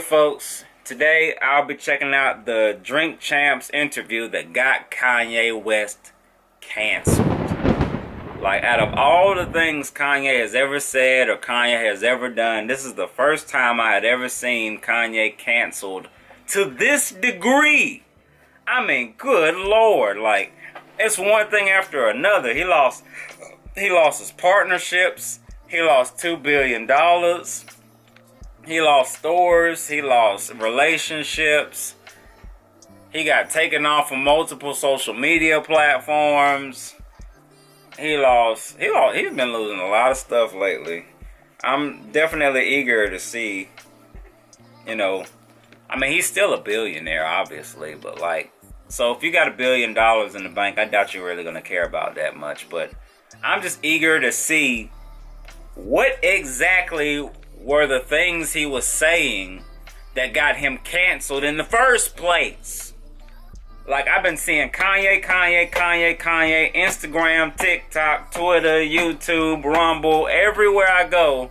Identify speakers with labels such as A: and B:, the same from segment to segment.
A: Folks, today I'll be checking out the Drink Champs interview that got Kanye West canceled. Like, out of all the things Kanye has ever said or Kanye has ever done, this is the first time I had ever seen Kanye canceled to this degree. I mean, good Lord, like, it's one thing after another. He lost his partnerships. He lost $2 billion. He lost stores. He lost relationships. He got taken off of multiple social media platforms. He's been losing a lot of stuff lately. I'm definitely eager to see, I mean, he's still a billionaire, obviously, but like, so if you got $1 billion in the bank, I doubt you're really going to care about that much, but I'm just eager to see what exactly were the things he was saying that got him canceled in the first place. Like, I've been seeing Kanye, Instagram, TikTok, Twitter, YouTube, Rumble, everywhere I go,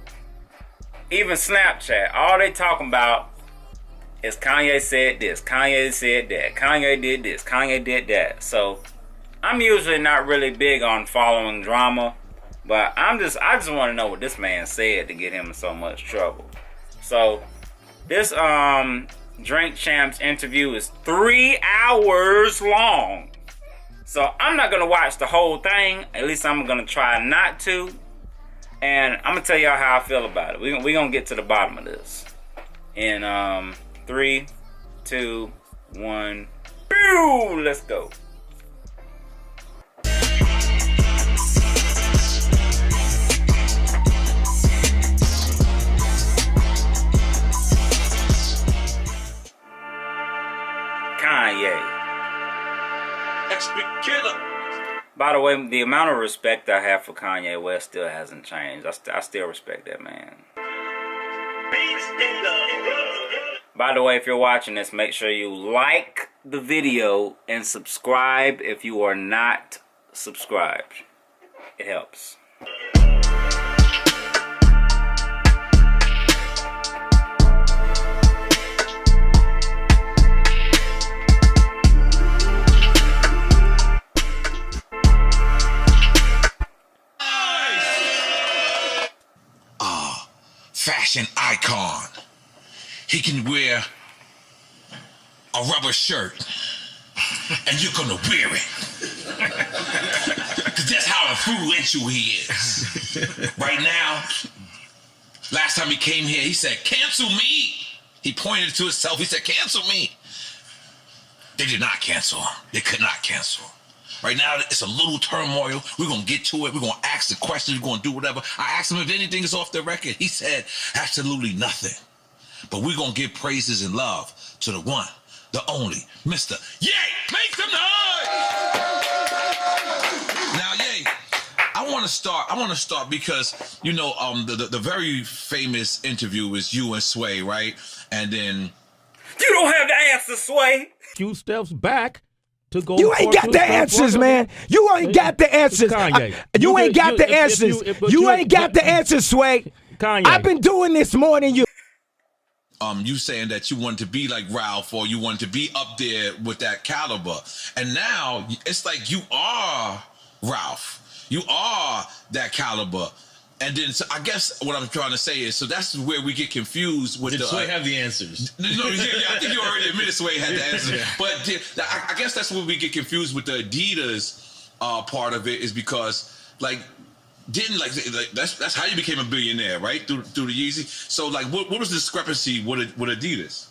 A: even Snapchat, all they talking about is Kanye said this, Kanye said that, Kanye did this, Kanye did that. So, I'm usually not really big on following drama, but I just want to know what this man said to get him in so much trouble. So, this Drink Champs interview is 3 hours long. So, I'm not going to watch the whole thing. At least I'm going to try not to. And I'm going to tell y'all how I feel about it. We're going to get to the bottom of this. In 3, 2, 1, boom, let's go. Kanye. By the way, the amount of respect I have for Kanye West still hasn't changed. I still respect that man. By the way, if you're watching this, make sure you like the video and subscribe if you are not subscribed. It helps.
B: Fashion icon. He can wear a rubber shirt and you're gonna wear it. Cause that's how influential he is. Right now, last time he came here, he said, cancel me. He pointed to himself, he said, cancel me. They did not cancel him. They could not cancel him. Right now, it's a little turmoil. We're going to get to it. We're going to ask the questions. We're going to do whatever. I asked him if anything is off the record. He said absolutely nothing. But we're going to give praises and love to the one, the only, Mr. Ye. Make some noise! Now, Ye, I want to start because, the very famous interview is you and Sway, right? And then...
A: You don't have the answer, Sway.
C: Few steps back.
D: You ain't got the answers, man. You ain't got the answers. You ain't got the answers. You ain't got the answers, Sway.
C: Kanye.
D: I've been doing this more than you.
B: You saying that you want to be like Ralph or you want to be up there with that caliber. And now it's like you are Ralph. You are that caliber. And then, so I guess what I'm trying to say is, so that's where we get confused with.
E: Did Sway have the answers?
B: No, I think you already admitted Sway had the answers. Yeah. But I guess that's where we get confused with the Adidas part of it, is because that's how you became a billionaire, right? Through the Yeezy. So what was the discrepancy with Adidas?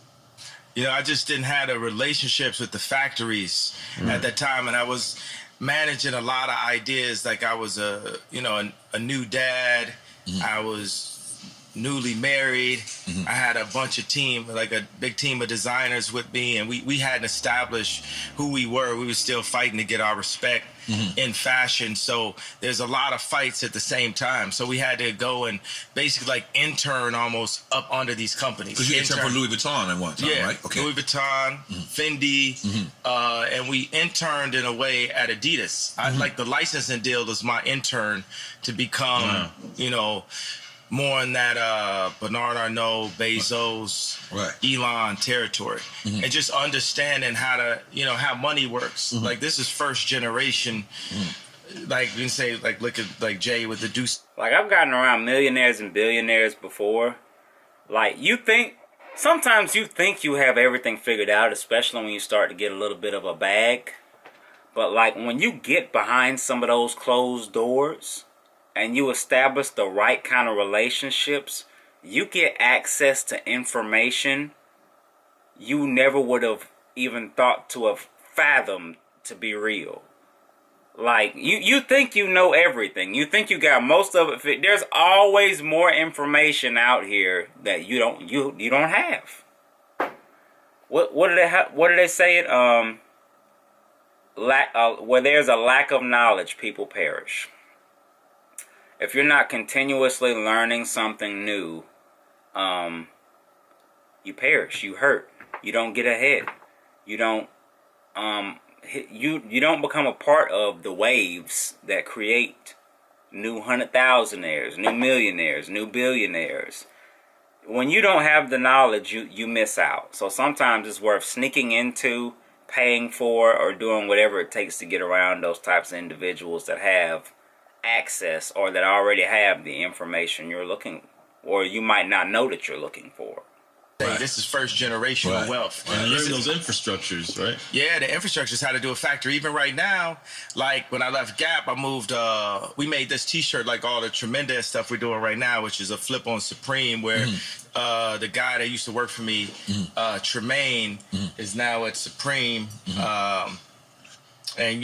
E: I just didn't have the relationships with the factories at that time, and I was managing a lot of ideas. Like, I was a new dad. I was newly married. I had a bunch of like a big team of designers with me, and we hadn't established who we were. We were still fighting to get our respect in fashion. So there's a lot of fights at the same time. So we had to go and basically intern almost up under these companies.
B: Because you interned for Louis Vuitton at one time, right? Okay.
E: Louis Vuitton, Fendi, and we interned in a way at Adidas. I like the licensing deal was my intern to become, more in that Bernard Arnault, Bezos,
B: Right.
E: Elon territory, and just understanding how to, how money works. Like this is first generation. Like you can say, like look at like Jay with the deuce.
A: Like I've gotten around millionaires and billionaires before. Like sometimes you think you have everything figured out, especially when you start to get a little bit of a bag. But like when you get behind some of those closed doors and you establish the right kind of relationships, you get access to information you never would have even thought to have fathomed to be real. Like you think you know everything. You think you got most of it. There's always more information out here that you don't have. What did they say it? Where there's a lack of knowledge, people perish. If you're not continuously learning something new, you perish. You hurt. You don't get ahead. You don't you don't become a part of the waves that create new 100,000aires, new millionaires, new billionaires. When you don't have the knowledge, you miss out. So sometimes it's worth sneaking into, paying for, or doing whatever it takes to get around those types of individuals that have access or that already have the information you're looking, or you might not know that you're looking for.
E: Right. This is first generation wealth.
C: And learn those infrastructures, right?
E: Yeah, the infrastructure is how to do a factory. Even right now, like when I left Gap, I moved, we made this t-shirt, like all the tremendous stuff we're doing right now, which is a flip on Supreme, where the guy that used to work for me, Tremaine, is now at Supreme. And,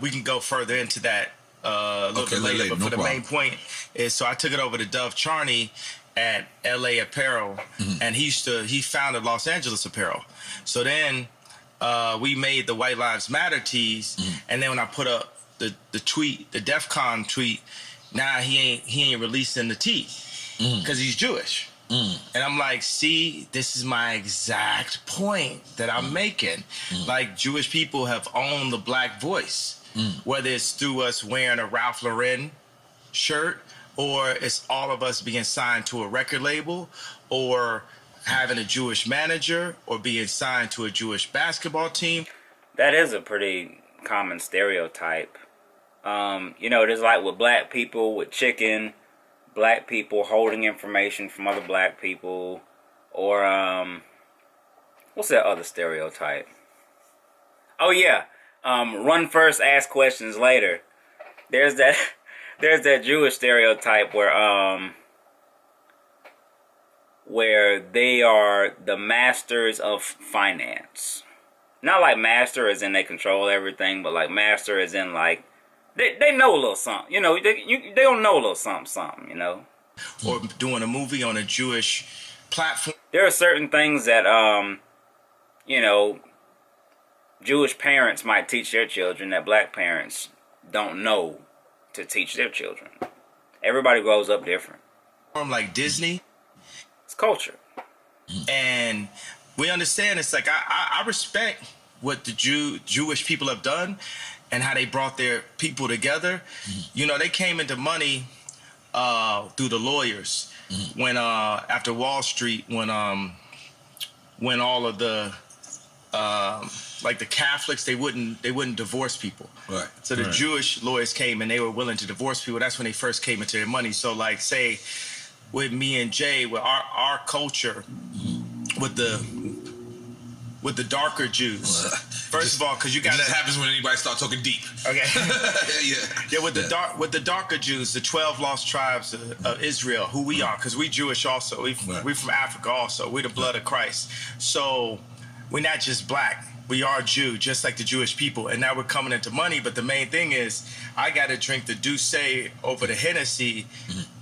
E: we can go further into that a little bit later. But for the main point is, so I took it over to Dove Charney at LA Apparel, and he founded Los Angeles Apparel. So then we made the White Lives Matter tees, and then when I put up the tweet, the DEF CON tweet, now he ain't releasing the tee because he's Jewish. And I'm like, see, this is my exact point that I'm making. Like, Jewish people have owned the black voice, whether it's through us wearing a Ralph Lauren shirt, or it's all of us being signed to a record label, or having a Jewish manager, or being signed to a Jewish basketball team.
A: That is a pretty common stereotype. There's like with black people, with chicken, black people holding information from other black people, or what's that other stereotype? Oh yeah, run first, ask questions later. There's that Jewish stereotype where they are the masters of finance. Not like master as in they control everything, but like master as in like they know a little something. They don't know a little something.
E: Or doing a movie on a Jewish platform.
A: There are certain things that Jewish parents might teach their children that black parents don't know to teach their children. Everybody grows up different.
E: Like Disney.
A: It's culture.
E: And we understand, it's like, I respect what the Jewish people have done and how they brought their people together. They came into money through the lawyers. When after Wall Street, when all of the like the Catholics, they wouldn't divorce people.
B: Right.
E: So the Jewish lawyers came and they were willing to divorce people. That's when they first came into their money. So like, say with me and Jay, with our culture, with the darker Jews. First of all, because you got
B: This happens when anybody starts talking deep.
E: Okay.
B: Yeah.
E: With the darker Jews, the 12 lost tribes of Israel, who we are, because we Jewish also. We from Africa also. We're the blood of Christ. So we're not just black. We are Jew, just like the Jewish people. And now we're coming into money. But the main thing is, I got to drink the Douce over the Hennessy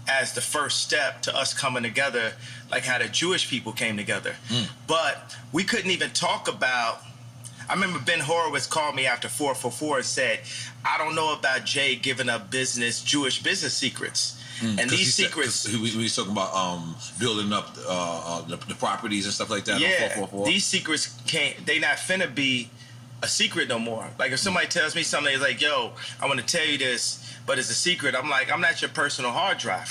E: as the first step to us coming together, like how the Jewish people came together. But we couldn't even talk about, I remember Ben Horowitz called me after 444 and said, I don't know about Jay giving up Jewish business secrets. And these secrets,
B: we was talking about building up the properties and stuff like that.
E: Yeah,
B: on 444.
E: These secrets they not finna be a secret no more. Like if somebody tells me something, it's like, yo, I want to tell you this, but it's a secret. I'm like, I'm not your personal hard drive.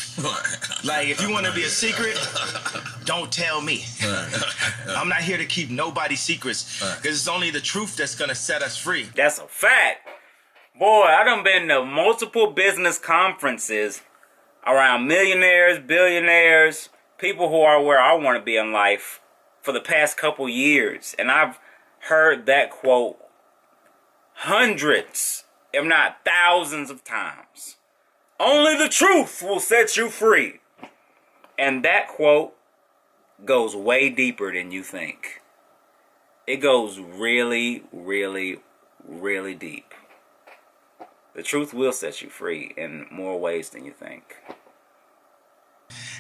E: Like if you want to be a secret, don't tell me. I'm not here to keep nobody's secrets, because it's only the truth that's going to set us free.
A: That's a fact. Boy, I done been to multiple business conferences around millionaires, billionaires, people who are where I want to be in life for the past couple years. And I've heard that quote hundreds, if not thousands of times. Only the truth will set you free. And that quote goes way deeper than you think. It goes really, really, really deep. The truth will set you free in more ways than you think.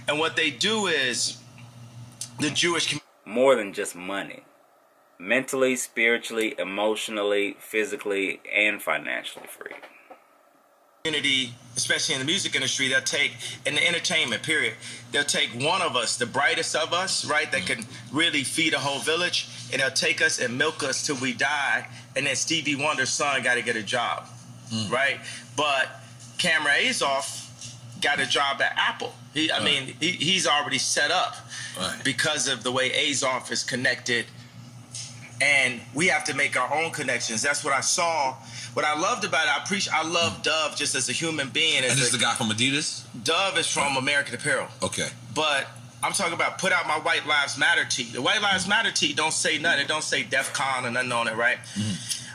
E: And what they do is, the Jewish community,
A: more than just money. Mentally, spiritually, emotionally, physically, and financially free.
E: Especially in the music industry, they'll take, in the entertainment period, they'll take one of us, the brightest of us, right, that can really feed a whole village, and they'll take us and milk us till we die, and then Stevie Wonder's son got to get a job, right? But Cameron Azoff got a job at Apple. He's already set up because of the way Azoff is connected, and we have to make our own connections. That's what I saw. What I loved about it, I love Dove just as a human being.
B: And this is the guy from Adidas?
E: Dove is from American Apparel.
B: Okay.
E: But I'm talking about put out my White Lives Matter tee. The White Lives Matter tee don't say nothing. It don't say DEF CON or nothing on it, right?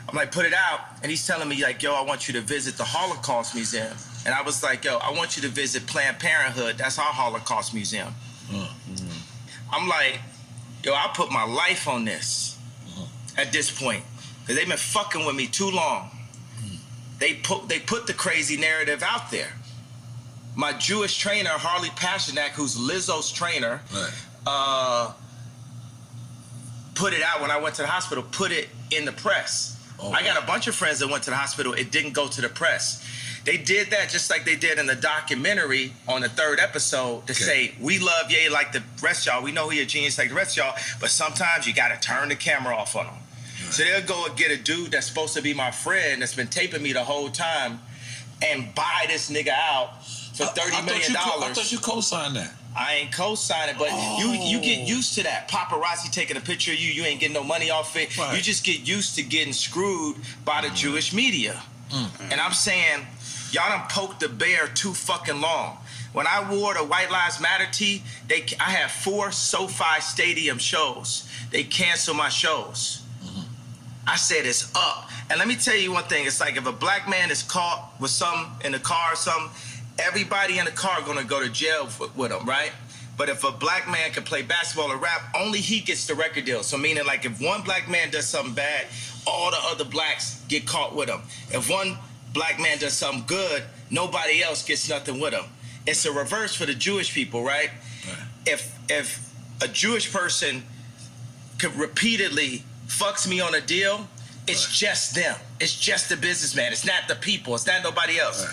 E: I'm like, put it out. And he's telling me, like, yo, I want you to visit the Holocaust Museum. And I was like, yo, I want you to visit Planned Parenthood. That's our Holocaust Museum. I'm like, yo, I'll put my life on this at this point. Because they've been fucking with me too long. They put the crazy narrative out there. My Jewish trainer, Harley Pasternak, who's Lizzo's trainer, put it out when I went to the hospital, put it in the press. I got a bunch of friends that went to the hospital. It didn't go to the press. They did that just like they did in the documentary on the 3rd episode to say, we love Ye like the rest of y'all. We know he a genius like the rest of y'all, but sometimes you got to turn the camera off on him. So they'll go and get a dude that's supposed to be my friend that's been taping me the whole time and buy this nigga out for $30 million.
B: I thought you co-signed that.
E: I ain't co-signing, but you get used to that. Paparazzi taking a picture of you, you ain't getting no money off it. Right. You just get used to getting screwed by the Jewish media. And I'm saying, y'all done poked the bear too fucking long. When I wore the White Lives Matter tee, I had 4 SoFi Stadium shows. They canceled my shows. I said it's up. And let me tell you one thing. It's like if a black man is caught with something in the car or something, everybody in the car gonna go to jail with him, right? But if a black man can play basketball or rap, only he gets the record deal. So meaning like if one black man does something bad, all the other blacks get caught with him. If one black man does something good, nobody else gets nothing with him. It's a reverse for the Jewish people, right? If a Jewish person could repeatedly fucks me on a deal, it's just them. It's just the businessman. It's not the people. It's not nobody else.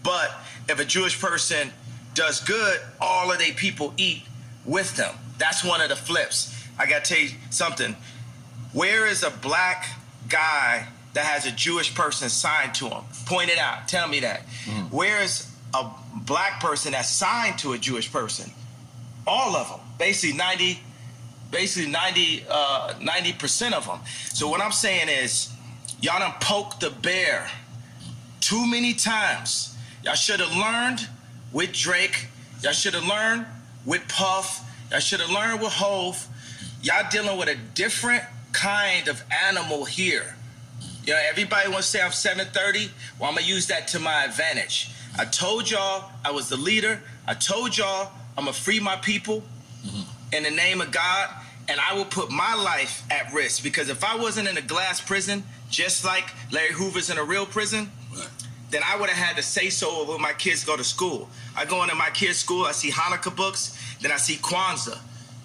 E: But if a Jewish person does good, all of their people eat with them. That's one of the flips. I got to tell you something. Where is a black guy that has a Jewish person signed to him? Point it out. Tell me that. Where is a black person that's signed to a Jewish person? All of them. Basically 90% of them. So what I'm saying is, y'all done poked the bear too many times. Y'all should have learned with Drake. Y'all should have learned with Puff. Y'all should have learned with Hove. Y'all dealing with a different kind of animal here. You know, everybody wants to say I'm 730. Well, I'm gonna use that to my advantage. I told y'all I was the leader. I told y'all I'm gonna free my people in the name of God. And I will put my life at risk, because if I wasn't in a glass prison, just like Larry Hoover's in a real prison, then I would have had to say so when my kids go to school. I go into my kids' school, I see Hanukkah books, then I see Kwanzaa.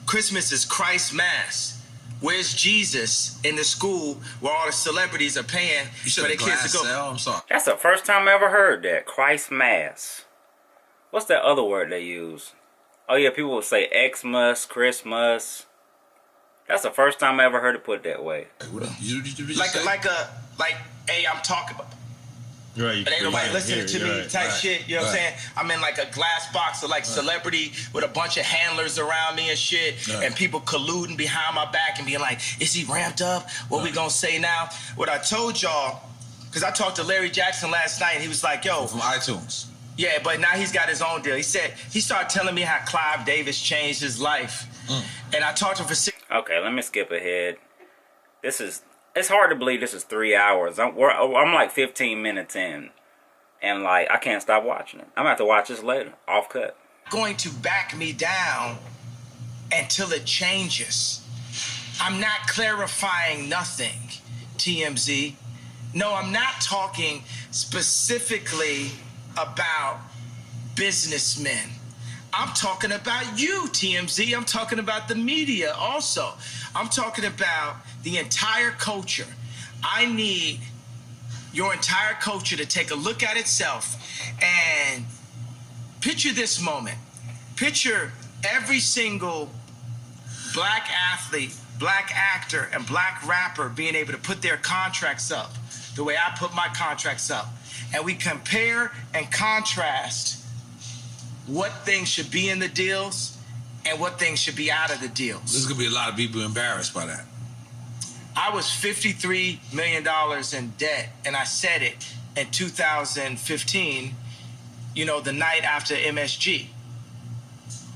E: Christmas is Christ's Mass. Where's Jesus in the school where all the celebrities are paying for their kids to go?
B: I'm sorry.
A: That's the first time I ever heard that. Christ Mass. What's that other word they use? Oh yeah, people will say Xmas, Christmas. That's the first time I ever heard it put that way.
E: Hey, I'm talking about.
C: Right.
E: But ain't nobody listening to me type shit. You know what I'm saying? I'm in like a glass box of like celebrity with a bunch of handlers around me and shit, and people colluding behind my back and being like, is he ramped up? What we gonna say now? What I told y'all, because I talked to Larry Jackson last night and he was like, yo.
B: From iTunes.
E: Yeah, but now he's got his own deal. He said, he started telling me how Clive Davis changed his life. And I talked to him for 6.
A: Okay, let me skip ahead. It's hard to believe this is 3 hours. I'm like 15 minutes in. And like, I can't stop watching it. I'm gonna have to watch this later, off cut.
E: Going to back me down until it changes. I'm not clarifying nothing, TMZ. No, I'm not talking specifically about businessmen. I'm talking about you, TMZ. I'm talking about the media also. I'm talking about the entire culture. I need your entire culture to take a look at itself and picture this moment. Picture every single black athlete, black actor, and black rapper being able to put their contracts up the way I put my contracts up. And we compare and contrast what things should be in the deals and what things should be out of the deals.
B: There's going to be a lot of people embarrassed by that.
E: I was $53 million in debt, and I said it in 2015, you know, the night after MSG.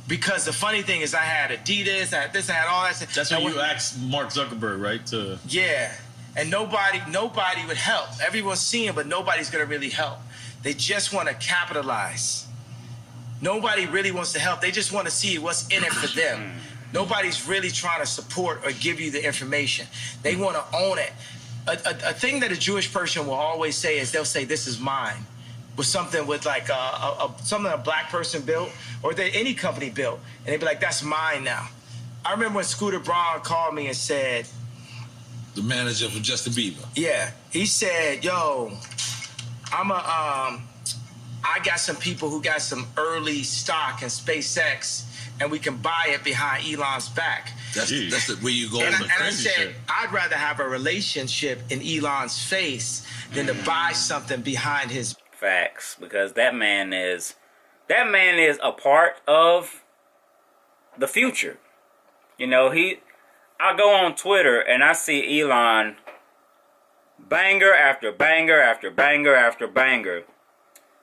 E: Because the funny thing is I had Adidas, I had this, I had all that.
C: That's when you asked Mark Zuckerberg, right?
E: Yeah, and nobody would help. Everyone's seeing, but nobody's going to really help. They just want to capitalize. Nobody really wants to help. They just want to see what's in it for them. Nobody's really trying to support or give you the information. They want to own it. A thing that a Jewish person will always say is they'll say, this is mine. With something with like something a black person built or that any company built. And they'd be like, that's mine now. I remember when Scooter Braun called me and said.
B: The manager for Justin Bieber.
E: Yeah. He said, yo, I got some people who got some early stock in SpaceX, and we can buy it behind Elon's back.
B: That's the way you go.
E: And I said, I'd rather have a relationship in Elon's face than to buy something behind his
A: facts. Because that man is a part of the future. You know, I go on Twitter and I see Elon banger after banger after banger after banger.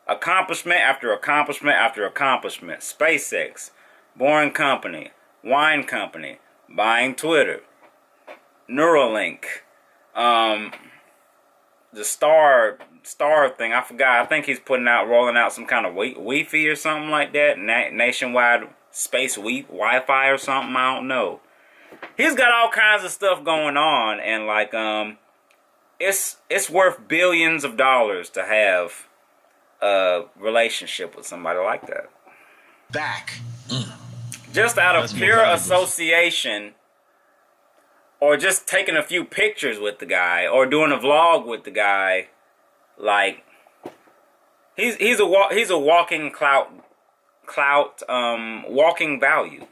A: Accomplishment after accomplishment after accomplishment. SpaceX, Boring Company, Wine Company, buying Twitter, Neuralink, the Star thing. I forgot. I think he's rolling out some kind of Wi-Fi or something like that. Nationwide space Wi-Fi or something. I don't know. He's got all kinds of stuff going on, and like it's worth billions of dollars to have a relationship with somebody like that.
E: Back.
A: Just out of pure association, or just taking a few pictures with the guy, or doing a vlog with the guy, like he's a walking clout, walking value.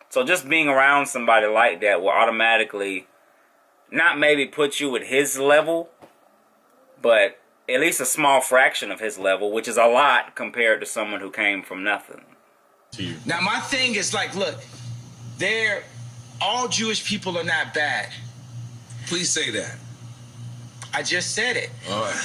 A: So just being around somebody like that will automatically not maybe put you at his level, but at least a small fraction of his level, which is a lot compared to someone who came from nothing.
E: Now my thing is like, look, all Jewish people are not bad.
B: Please say that.
E: I just said it.
B: All right.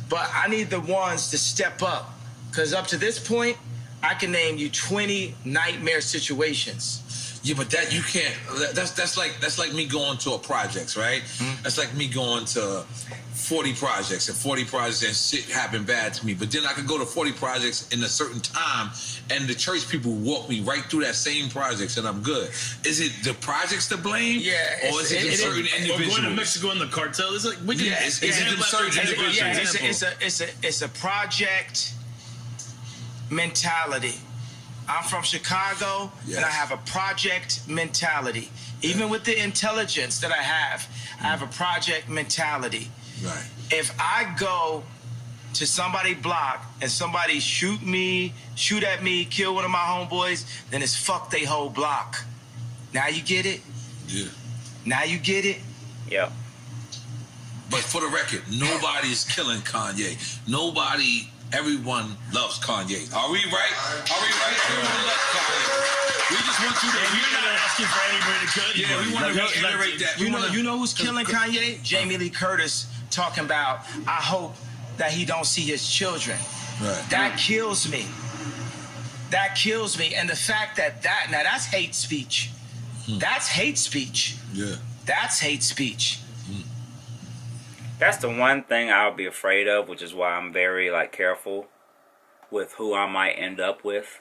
E: But I need the ones to step up, because up to this point, I can name you 20 nightmare situations.
B: Yeah, but that you can't. That's like me going to a projects, right? Mm-hmm. That's like me going to 40 projects and 40 projects and shit happened bad to me. But then I could go to 40 projects in a certain time, and the church people walk me right through that same projects, and I'm good. Is it the projects to blame?
E: Yeah.
B: Or is it certain individuals?
C: Or going to Mexico in the cartel? It's like we can.
B: Yeah, is it certain individuals?
E: It's a project mentality. I'm from Chicago, and I have a project mentality. Even with the intelligence that I have a project mentality.
B: Right.
E: If I go to somebody block and somebody shoot at me, kill one of my homeboys, then it's fuck they whole block. Now you get it?
B: Yeah.
E: Now you get it?
A: Yeah.
B: But for the record, nobody is killing Kanye. Everyone loves Kanye. Are we right? Everyone loves Kanye. We just want you to.
C: We're not asking for anybody to kill
B: Yeah, we want to reiterate that.
E: You know who's killing Kanye? Jamie Lee Curtis talking about, I hope that he don't see his children.
B: Right.
E: That kills me. That kills me. And the fact that now that's hate speech. That's hate speech.
B: Yeah.
E: That's hate speech.
A: That's the one thing I'll be afraid of, which is why I'm very careful with who I might end up with,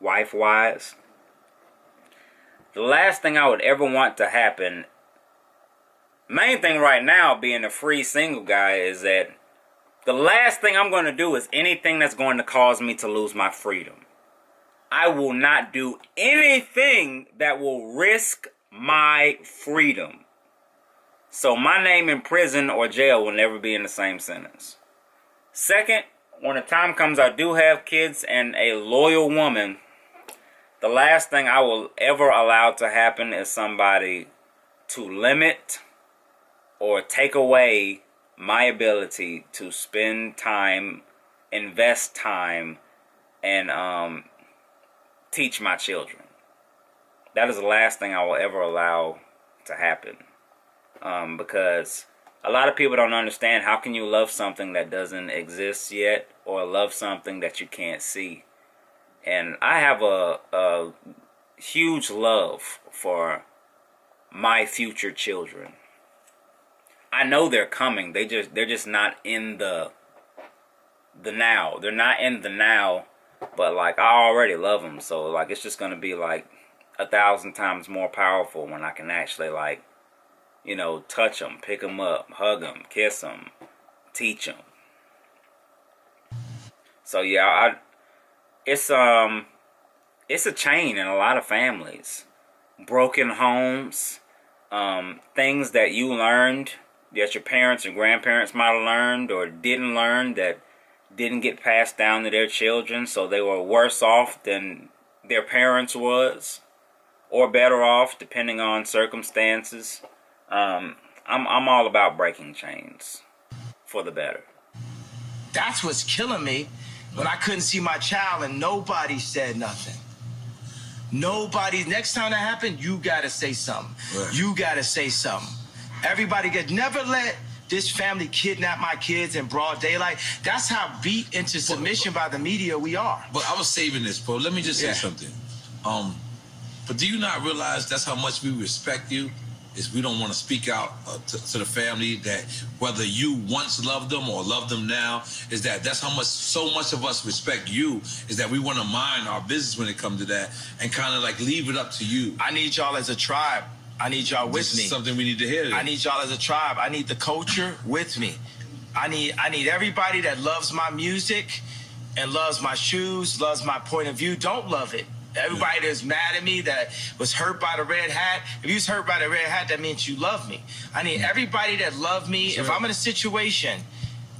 A: wife-wise. The last thing I would ever want to happen, main thing right now being a free single guy, is that the last thing I'm going to do is anything that's going to cause me to lose my freedom. I will not do anything that will risk my freedom. So my name in prison or jail will never be in the same sentence. Second, when the time comes I do have kids and a loyal woman, the last thing I will ever allow to happen is somebody to limit or take away my ability to spend time, invest time, and teach my children. That is the last thing I will ever allow to happen. Because a lot of people don't understand, how can you love something that doesn't exist yet, or love something that you can't see? And I have a huge love for my future children. I know they're coming. They're just not in the now. They're not in the now, but I already love them. So it's just gonna be 1,000 times more powerful when I can actually touch them, pick them up, hug them, kiss them, teach them. So yeah, it's a chain in a lot of families. Broken homes, things that you learned that your parents and grandparents might have learned or didn't learn, that didn't get passed down to their children, so they were worse off than their parents was, or better off depending on circumstances. I'm all about breaking chains for the better.
E: That's what's killing me, when I couldn't see my child and nobody said nothing. Nobody. Next time that happened, you gotta say something.
B: Right.
E: You gotta say something. Everybody never let this family kidnap my kids in broad daylight. That's how beat into submission by the media we are.
B: But I was saving this, bro. Let me just say something. But do you not realize that's how much we respect you? Is we don't want to speak out to the family that whether you once loved them or love them now, is that's how much, so much of us respect you, is that we want to mind our business when it comes to that and kind of leave it up to you.
E: I need y'all as a tribe. I need y'all with
B: This
E: me.
B: is something we need to hear.
E: I need y'all as a tribe. I need the culture with me. I need everybody that loves my music and loves my shoes, loves my point of view. Don't love it. Everybody that's mad at me, that was hurt by the red hat. If you was hurt by the red hat, that means you love me. I need everybody that love me. Sure. If I'm in a situation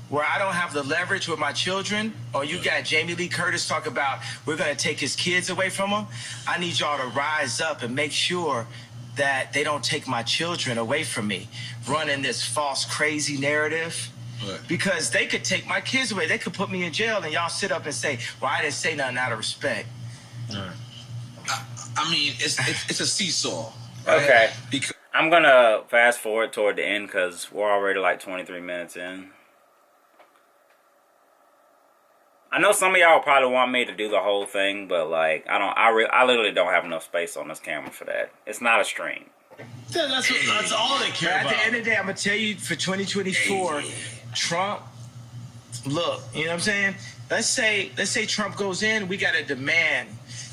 E: where I don't have the leverage with my children, or you got Jamie Lee Curtis talk about we're going to take his kids away from him, I need y'all to rise up and make sure that they don't take my children away from me, running this false, crazy narrative.
B: Right.
E: Because they could take my kids away. They could put me in jail, and y'all sit up and say, well, I didn't say nothing out of respect.
C: All right.
B: I mean, it's a seesaw. Right?
A: Okay.
B: Because
A: I'm going to fast forward toward the end because we're already 23 minutes in. I know some of y'all probably want me to do the whole thing, but I literally don't have enough space on this camera for that. It's not a stream.
C: Yeah, that's all they care
E: At
C: about.
E: the end of the day, I'm going to tell you, for 2024, Trump, look, you know what I'm saying? Let's say Trump goes in, we got to demand.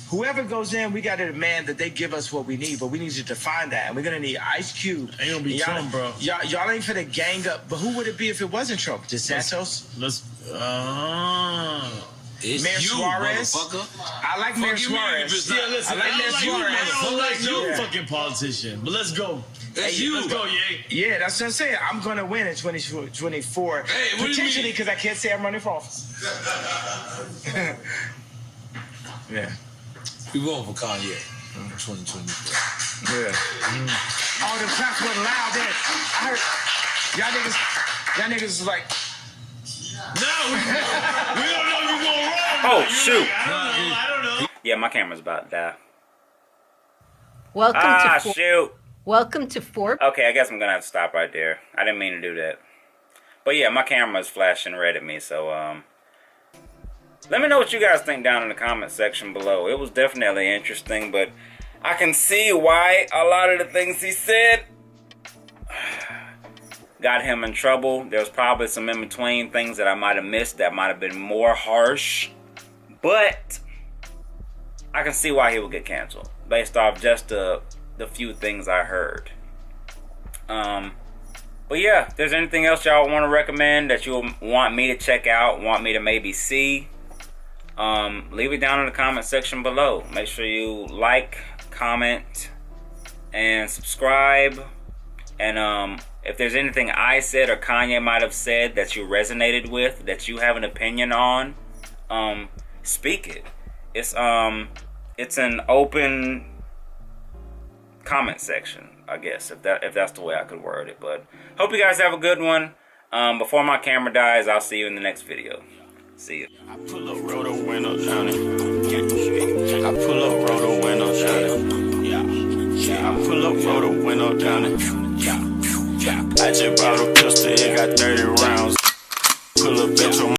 E: Whoever goes in, we got to demand that they give us what we need, but we need to define that. And we're going to need Ice Cube.
C: Ain't gonna be Trump, bro.
E: Y'all ain't finna gang up. But who would it be if it wasn't Trump? DeSantis?
B: It's
E: Mayor
B: you,
E: Suarez.
B: motherfucker.
E: I like Mayor
B: Fuck you, mean, if
E: Suarez.
B: it's not-
C: Yeah, listen,
E: I like Mayor
C: you, man.
E: Suarez.
C: I don't like no
E: Yeah.
C: fucking politician. But let's go.
B: It's you.
C: Let's go, Ye.
E: Yeah, that's what I'm saying. I'm gonna win in 2024.
B: Hey, what do you
E: Potentially,
B: mean?
E: because I can't say I'm running for office. Yeah.
B: We voting for Kanye in 2024.
E: Yeah. All the claps went loud then. I heard y'all niggas was like,
C: No, we don't know if you're going wrong.
A: Oh,
C: You're
A: shoot.
C: like, I don't know.
A: Yeah, my camera's about to die.
F: Welcome to
A: Shoot.
F: Welcome to Forbes.
A: Okay, I guess I'm gonna have to stop right there. I didn't mean to do that. But yeah, my camera's flashing red at me, so let me know what you guys think down in the comment section below. It was definitely interesting, but I can see why a lot of the things he said got him in trouble. There's probably some in-between things that I might have missed that might have been more harsh. But I can see why he would get canceled based off just the few things I heard. But yeah, if there's anything else y'all want to recommend that you want me to check out, want me to maybe see, leave it down in the comment section below. Make sure you like, comment, and subscribe. And if there's anything I said or Kanye might have said that you resonated with, that you have an opinion on, speak it. It's an open comment section, I guess, if that's the way I could word it. But hope you guys have a good one. Before my camera dies, I'll see you in the next video. See you.
G: I pull up, roll the window down it. I pull up, roll the window down it. Yeah. I pull up, roll the window down it. Yeah. I just bought a pistol, it got 30 rounds. Pull up at your